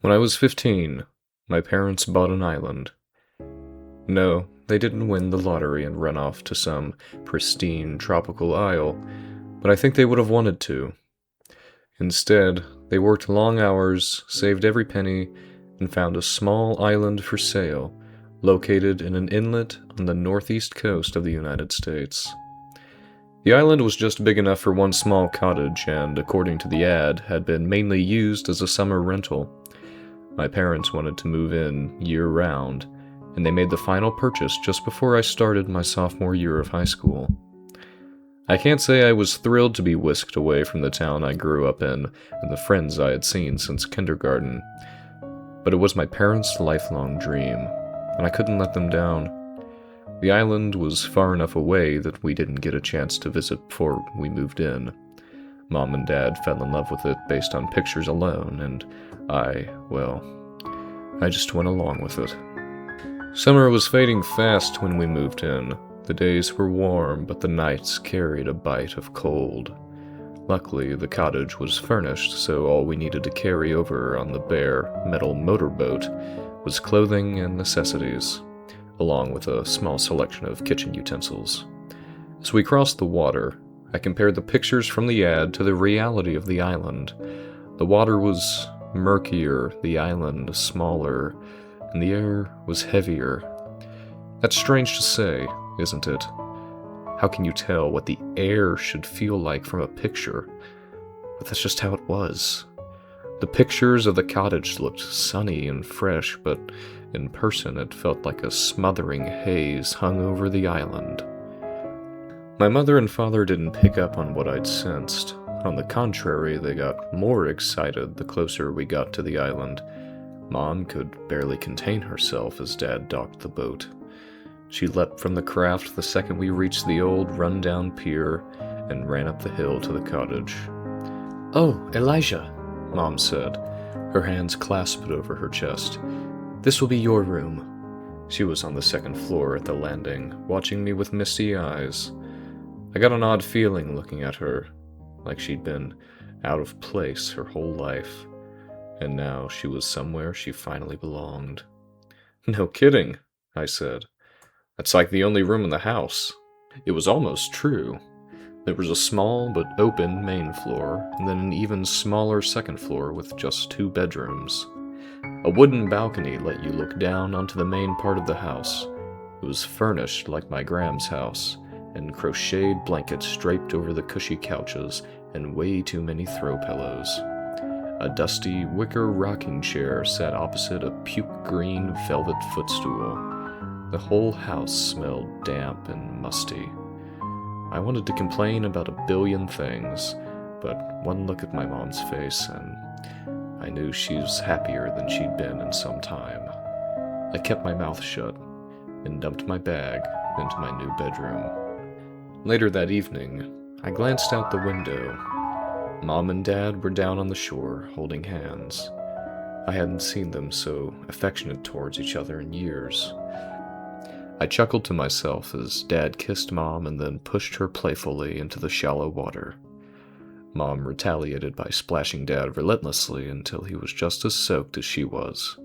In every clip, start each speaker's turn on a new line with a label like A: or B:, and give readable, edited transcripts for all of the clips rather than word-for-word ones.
A: When I was 15, my parents bought an island. No, they didn't win the lottery and run off to some pristine tropical isle, but I think they would have wanted to. Instead, they worked long hours, saved every penny, and found a small island for sale, located in an inlet on the northeast coast of the United States. The island was just big enough for one small cottage and, according to the ad, had been mainly used as a summer rental. My parents wanted to move in year-round, and they made the final purchase just before I started my sophomore year of high school. I can't say I was thrilled to be whisked away from the town I grew up in and the friends I had seen since kindergarten, but it was my parents' lifelong dream, and I couldn't let them down. The island was far enough away that we didn't get a chance to visit before we moved in. Mom and Dad fell in love with it based on pictures alone, and I just went along with it. Summer was fading fast when we moved in. The days were warm, but the nights carried a bite of cold. Luckily, the cottage was furnished, so all we needed to carry over on the bare metal motorboat was clothing and necessities, along with a small selection of kitchen utensils. As we crossed the water, I compared the pictures from the ad to the reality of the island. The water was murkier, the island smaller, and the air was heavier. That's strange to say, isn't it? How can you tell what the air should feel like from a picture? But that's just how it was. The pictures of the cottage looked sunny and fresh, but in person it felt like a smothering haze hung over the island. My mother and father didn't pick up on what I'd sensed. On the contrary, they got more excited the closer we got to the island. Mom could barely contain herself as Dad docked the boat. She leapt from the craft the second we reached the old run-down pier and ran up the hill to the cottage.
B: "Oh, Elijah,"
A: Mom said, her hands clasped over her chest.
B: "This will be your room."
A: She was on the second floor at the landing, watching me with misty eyes. I got an odd feeling looking at her, like she'd been out of place her whole life, and now she was somewhere she finally belonged. "No kidding," I said. "That's like the only room in the house." It was almost true. There was a small but open main floor, and then an even smaller second floor with just 2 bedrooms. A wooden balcony let you look down onto the main part of the house. It was furnished like my Gram's house, and crocheted blankets draped over the cushy couches and way too many throw pillows. A dusty wicker rocking chair sat opposite a puke green velvet footstool. The whole house smelled damp and musty. I wanted to complain about a billion things, but one look at my mom's face and I knew she was happier than she'd been in some time. I kept my mouth shut and dumped my bag into my new bedroom. Later that evening, I glanced out the window. Mom and Dad were down on the shore, holding hands. I hadn't seen them so affectionate towards each other in years. I chuckled to myself as Dad kissed Mom and then pushed her playfully into the shallow water. Mom retaliated by splashing Dad relentlessly until he was just as soaked as she was.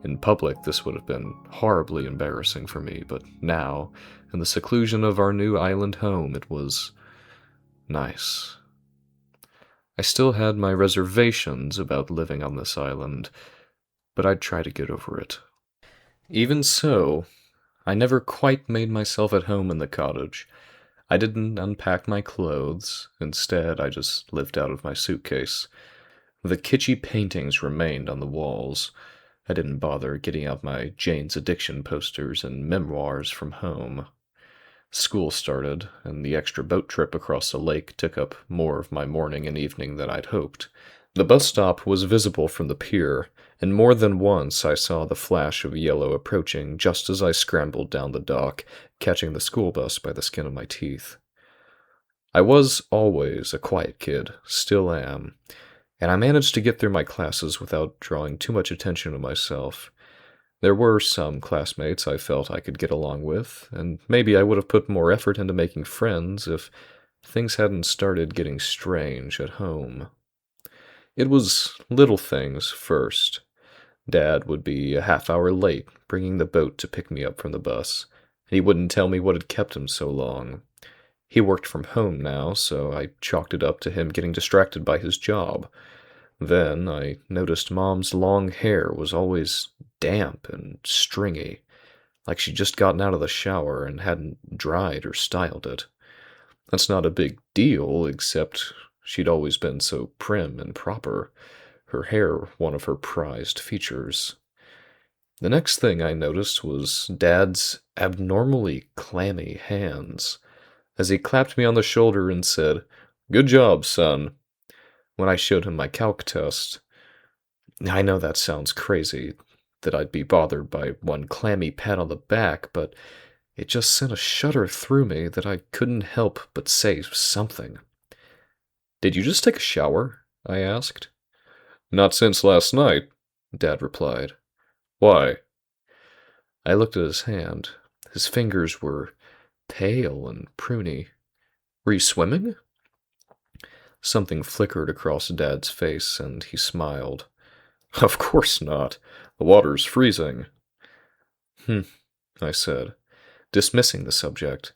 A: In public, this would have been horribly embarrassing for me, but now, in the seclusion of our new island home, it was nice. I still had my reservations about living on this island, but I'd try to get over it. Even so, I never quite made myself at home in the cottage. I didn't unpack my clothes. Instead, I just lived out of my suitcase. The kitschy paintings remained on the walls. I didn't bother getting out my Jane's Addiction posters and memoirs from home. School started, and the extra boat trip across the lake took up more of my morning and evening than I'd hoped. The bus stop was visible from the pier, and more than once I saw the flash of yellow approaching just as I scrambled down the dock, catching the school bus by the skin of my teeth. I was always a quiet kid, still am, and I managed to get through my classes without drawing too much attention to myself. There were some classmates I felt I could get along with, and maybe I would have put more effort into making friends if things hadn't started getting strange at home. It was little things first. Dad would be a half hour late, bringing the boat to pick me up from the bus, and he wouldn't tell me what had kept him so long. He worked from home now, so I chalked it up to him getting distracted by his job. Then I noticed Mom's long hair was always damp and stringy, like she'd just gotten out of the shower and hadn't dried or styled it. That's not a big deal, except she'd always been so prim and proper, her hair one of her prized features. The next thing I noticed was Dad's abnormally clammy hands, as he clapped me on the shoulder and said, "Good job, son," when I showed him my calc test. I know that sounds crazy, that I'd be bothered by one clammy pat on the back, but it just sent a shudder through me that I couldn't help but say something. "Did you just take a shower?" I asked. "Not since last night," Dad replied. "Why?" I looked at his hand. His fingers were pale and pruny. "Were you swimming?" Something flickered across Dad's face, and he smiled. "Of course not. The water's freezing." I said, dismissing the subject,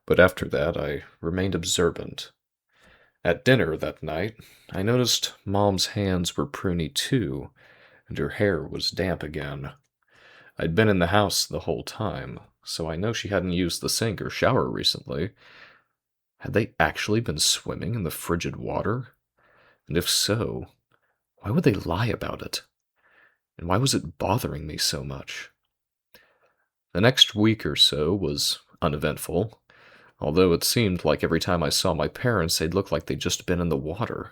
A: but after that I remained observant. At dinner that night, I noticed Mom's hands were pruny too, and her hair was damp again. I'd been in the house the whole time, so I know she hadn't used the sink or shower recently. Had they actually been swimming in the frigid water? And if so, why would they lie about it? And why was it bothering me so much? The next week or so was uneventful, although it seemed like every time I saw my parents, they'd look like they'd just been in the water.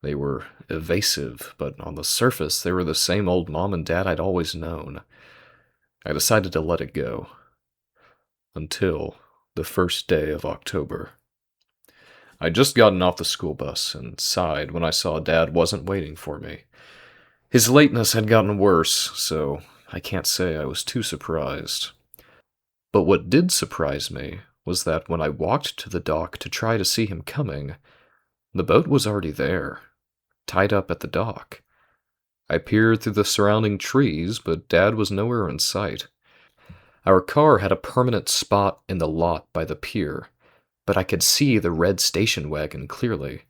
A: They were evasive, but on the surface, they were the same old mom and dad I'd always known. I decided to let it go. Until the first day of October. I'd just gotten off the school bus and sighed when I saw Dad wasn't waiting for me. His lateness had gotten worse, so I can't say I was too surprised. But what did surprise me was that when I walked to the dock to try to see him coming, the boat was already there, tied up at the dock. I peered through the surrounding trees, but Dad was nowhere in sight. Our car had a permanent spot in the lot by the pier, but I could see the red station wagon clearly.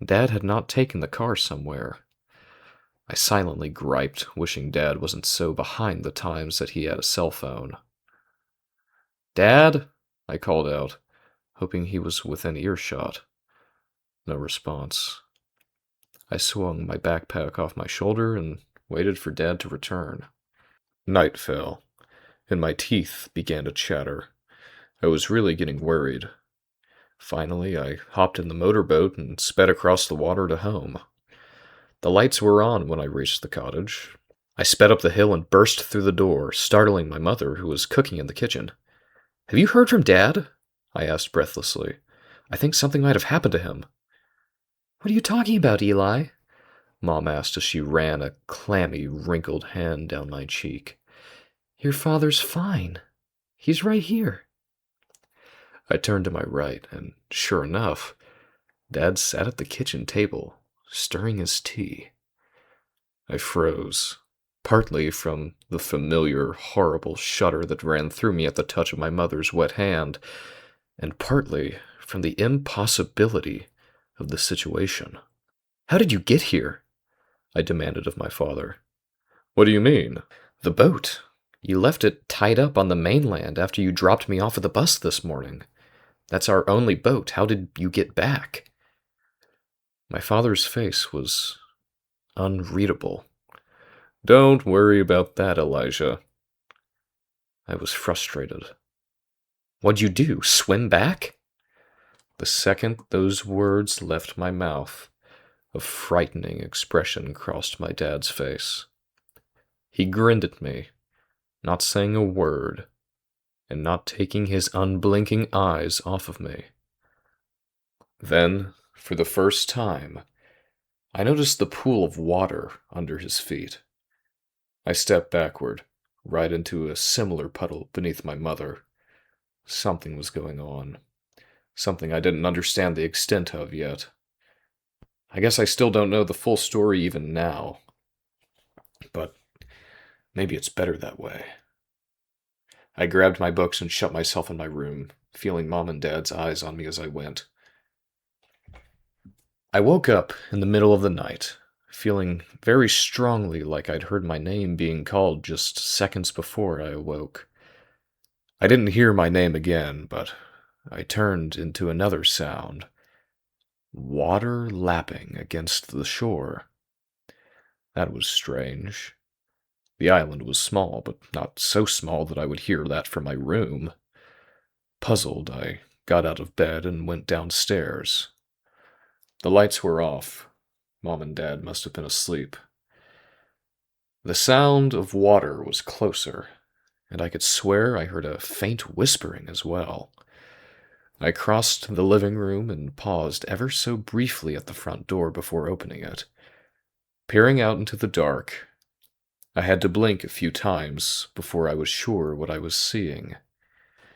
A: Dad had not taken the car somewhere. I silently griped, wishing Dad wasn't so behind the times that he had a cell phone. "Dad?" I called out, hoping he was within earshot. No response. I swung my backpack off my shoulder and waited for Dad to return. Night fell, and my teeth began to chatter. I was really getting worried. Finally, I hopped in the motorboat and sped across the water to home. The lights were on when I reached the cottage. I sped up the hill and burst through the door, startling my mother, who was cooking in the kitchen. "Have you heard from Dad?" I asked breathlessly. "I think something might have happened to him." "What are you talking about, Eli?" Mom asked as she ran a clammy, wrinkled hand down my cheek. "Your father's fine. He's right here." I turned to my right, and sure enough, Dad sat at the kitchen table, stirring his tea. I froze, partly from the familiar, horrible shudder that ran through me at the touch of my mother's wet hand, and partly from the impossibility of the situation. "How did you get here?" I demanded of my father. "What do you mean?" "The boat. You left it tied up on the mainland after you dropped me off at the bus this morning. That's our only boat. How did you get back?" My father's face was unreadable. "Don't worry about that, Elijah." I was frustrated. "What'd you do? Swim back?" The second those words left my mouth, a frightening expression crossed my dad's face. He grinned at me, not saying a word, and not taking his unblinking eyes off of me. Then, for the first time, I noticed the pool of water under his feet. I stepped backward, right into a similar puddle beneath my mother. Something was going on. Something I didn't understand the extent of yet. I guess I still don't know the full story even now. But Maybe it's better that way. I grabbed my books and shut myself in my room, feeling Mom and Dad's eyes on me as I went. I woke up in the middle of the night, feeling very strongly like I'd heard my name being called just seconds before I awoke. I didn't hear my name again, but I turned into another sound. Water lapping against the shore. That was strange. The island was small, but not so small that I would hear that from my room. Puzzled, I got out of bed and went downstairs. The lights were off. Mom and Dad must have been asleep. The sound of water was closer, and I could swear I heard a faint whispering as well. I crossed the living room and paused ever so briefly at the front door before opening it. Peering out into the dark, I had to blink a few times before I was sure what I was seeing.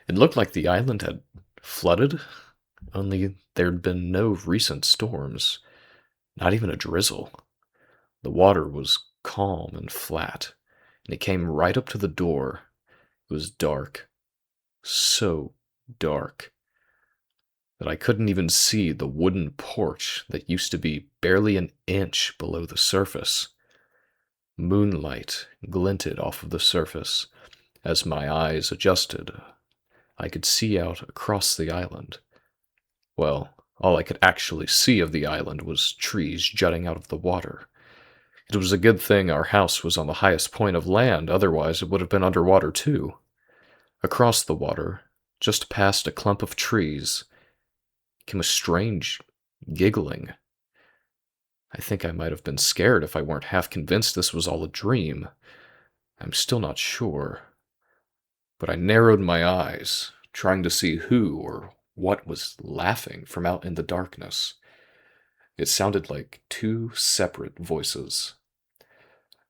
A: It looked like the island had flooded, only there'd been no recent storms, not even a drizzle. The water was calm and flat, and it came right up to the door. It was dark, so dark, that I couldn't even see the wooden porch that used to be barely an inch below the surface. Moonlight glinted off of the surface. As my eyes adjusted, I could see out across the island. Well, all I could actually see of the island was trees jutting out of the water. It was a good thing our house was on the highest point of land, otherwise it would have been underwater too. Across the water, just past a clump of trees, came a strange giggling. I think I might have been scared if I weren't half convinced this was all a dream. I'm still not sure. But I narrowed my eyes, trying to see who or what was laughing from out in the darkness. It sounded like two separate voices.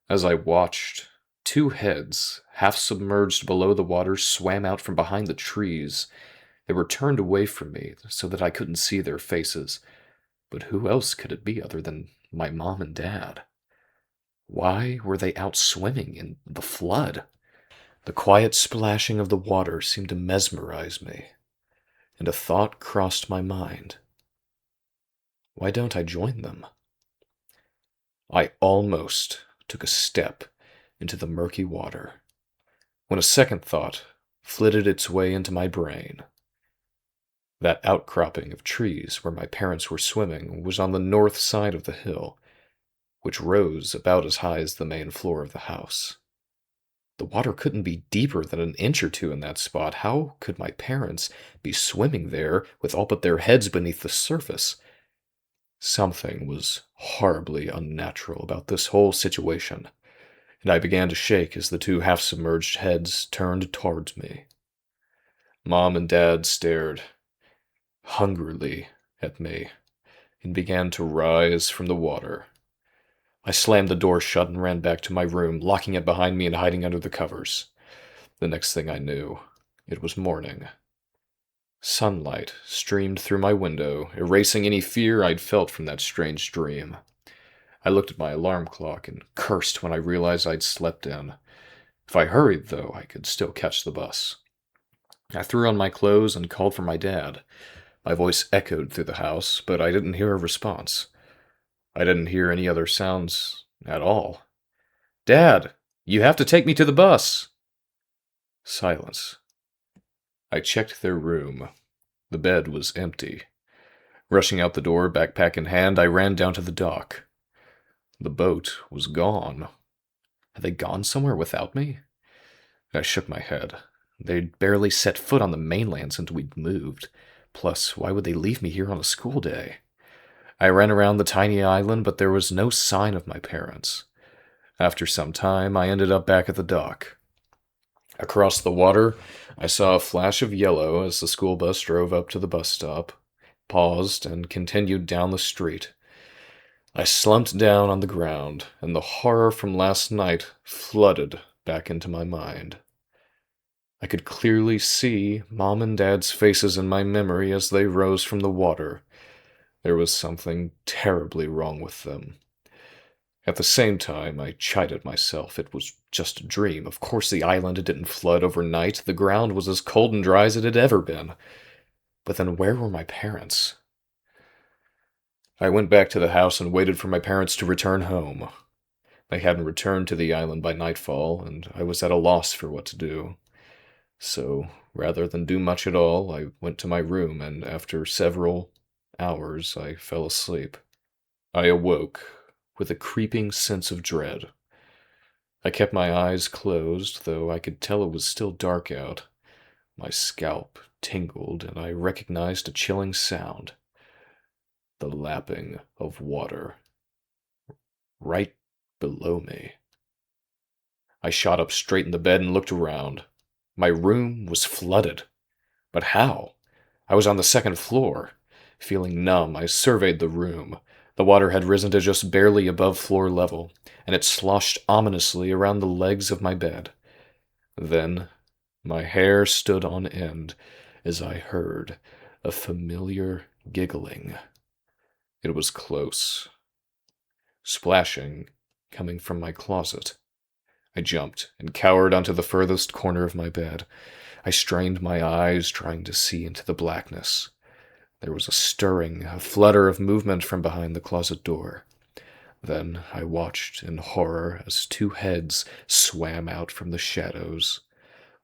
A: As I watched, two heads, half submerged below the water, swam out from behind the trees. They were turned away from me so that I couldn't see their faces. But who else could it be other than my mom and dad? Why were they out swimming in the flood? The quiet splashing of the water seemed to mesmerize me, and a thought crossed my mind. Why don't I join them? I almost took a step into the murky water, when a second thought flitted its way into my brain. That outcropping of trees where my parents were swimming was on the north side of the hill, which rose about as high as the main floor of the house. The water couldn't be deeper than an inch or two in that spot. How could my parents be swimming there with all but their heads beneath the surface? Something was horribly unnatural about this whole situation, and I began to shake as the two half-submerged heads turned towards me. Mom and Dad stared hungrily at me and began to rise from the water. I slammed the door shut and ran back to my room, locking it behind me and hiding under the covers. The next thing I knew, it was morning. Sunlight streamed through my window, erasing any fear I'd felt from that strange dream. I looked at my alarm clock and cursed when I realized I'd slept in. If I hurried, though, I could still catch the bus. I threw on my clothes and called for my dad. My voice echoed through the house, but I didn't hear a response. I didn't hear any other sounds at all. "Dad, you have to take me to the bus!" Silence. I checked their room. The bed was empty. Rushing out the door, backpack in hand, I ran down to the dock. The boat was gone. Had they gone somewhere without me? I shook my head. They'd barely set foot on the mainland since we'd moved. Plus, why would they leave me here on a school day? I ran around the tiny island, but there was no sign of my parents. After some time, I ended up back at the dock. Across the water, I saw a flash of yellow as the school bus drove up to the bus stop, paused, and continued down the street. I slumped down on the ground, and the horror from last night flooded back into my mind. I could clearly see Mom and Dad's faces in my memory as they rose from the water. There was something terribly wrong with them. At the same time, I chided myself. It was just a dream. Of course the island didn't flood overnight. The ground was as cold and dry as it had ever been. But then where were my parents? I went back to the house and waited for my parents to return home. They hadn't returned to the island by nightfall, and I was at a loss for what to do. So, rather than do much at all, I went to my room, and after several hours, I fell asleep. I awoke with a creeping sense of dread. I kept my eyes closed, though I could tell it was still dark out. My scalp tingled, and I recognized a chilling sound: the lapping of water right below me. I shot up straight in the bed and looked around. My room was flooded. But how? I was on the second floor. Feeling numb, I surveyed the room. The water had risen to just barely above floor level, and it sloshed ominously around the legs of my bed. Then my hair stood on end as I heard a familiar giggling. It was close, splashing, coming from my closet. I jumped and cowered onto the furthest corner of my bed. I strained my eyes, trying to see into the blackness. There was a stirring, a flutter of movement from behind the closet door. Then I watched in horror as two heads swam out from the shadows,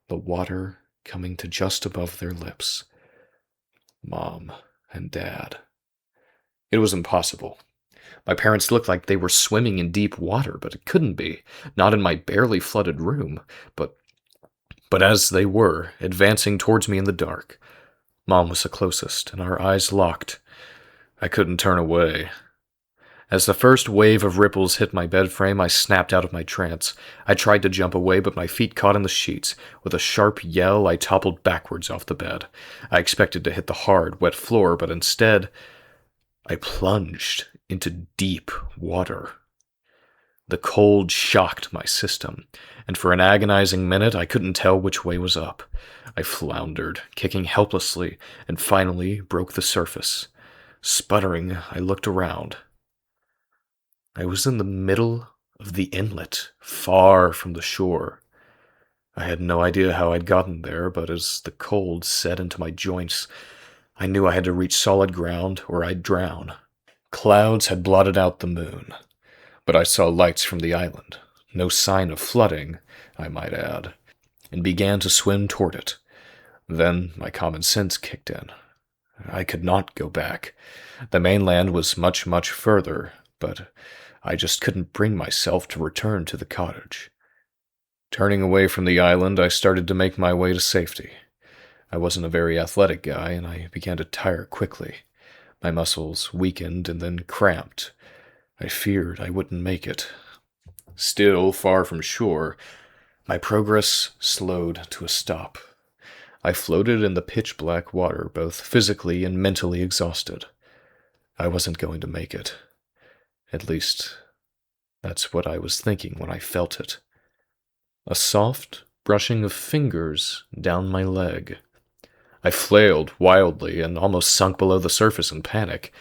A: the water coming to just above their lips. Mom and Dad. It was impossible. My parents looked like they were swimming in deep water, but it couldn't be. Not in my barely flooded room, but as they were, advancing towards me in the dark. Mom was the closest, and our eyes locked. I couldn't turn away. As the first wave of ripples hit my bed frame, I snapped out of my trance. I tried to jump away, but my feet caught in the sheets. With a sharp yell, I toppled backwards off the bed. I expected to hit the hard, wet floor, but instead, I plunged into deep water. The cold shocked my system, and for an agonizing minute I couldn't tell which way was up. I floundered, kicking helplessly, and finally broke the surface. Sputtering, I looked around. I was in the middle of the inlet, far from the shore. I had no idea how I'd gotten there, but as the cold set into my joints, I knew I had to reach solid ground or I'd drown. Clouds had blotted out the moon, but I saw lights from the island. No sign of flooding, I might add, and began to swim toward it. Then my common sense kicked in. I could not go back. The mainland was much, much further, but I just couldn't bring myself to return to the cottage. Turning away from the island, I started to make my way to safety. I wasn't a very athletic guy, and I began to tire quickly. My muscles weakened and then cramped. I feared I wouldn't make it. Still far from shore, my progress slowed to a stop. I floated in the pitch-black water, both physically and mentally exhausted. I wasn't going to make it. At least, that's what I was thinking when I felt it. A soft brushing of fingers down my leg. I flailed wildly and almost sunk below the surface in panic.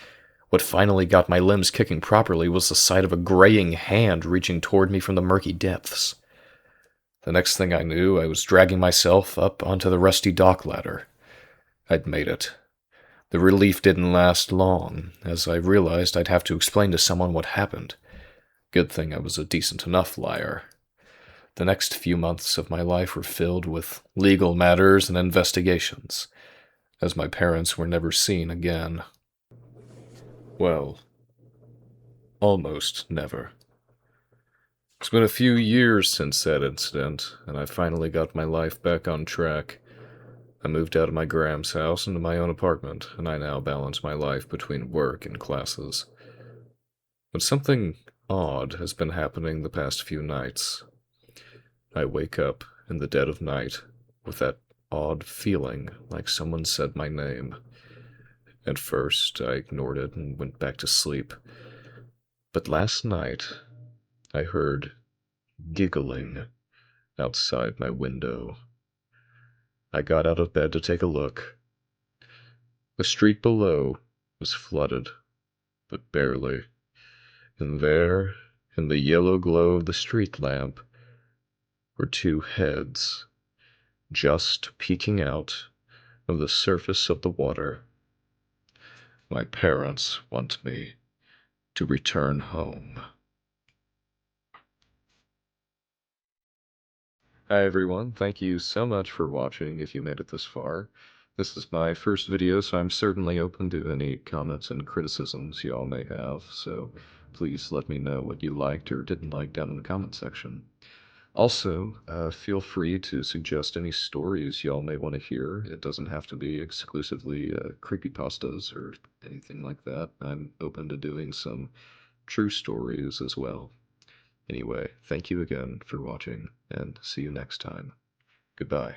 A: What finally got my limbs kicking properly was the sight of a graying hand reaching toward me from the murky depths. The next thing I knew, I was dragging myself up onto the rusty dock ladder. I'd made it. The relief didn't last long, as I realized I'd have to explain to someone what happened. Good thing I was a decent enough liar. The next few months of my life were filled with legal matters and investigations, as my parents were never seen again. Well, almost never. It's been a few years since that incident, and I finally got my life back on track. I moved out of my Gram's house into my own apartment, and I now balance my life between work and classes. But something odd has been happening the past few nights. I wake up in the dead of night with that odd feeling like someone said my name. At first, I ignored it and went back to sleep. But last night, I heard giggling outside my window. I got out of bed to take a look. The street below was flooded, but barely. And there, In the yellow glow of the street lamp were two heads, just peeking out of the surface of the water. My parents want me to return home. Hi everyone, thank you so much for watching if you made it this far. This is my first video, so I'm certainly open to any comments and criticisms y'all may have, so please let me know what you liked or didn't like down in the comment section. Also, feel free to suggest any stories y'all may want to hear. It doesn't have to be exclusively creepypastas or anything like that. I'm open to doing some true stories as well. Anyway, thank you again for watching, and see you next time. Goodbye.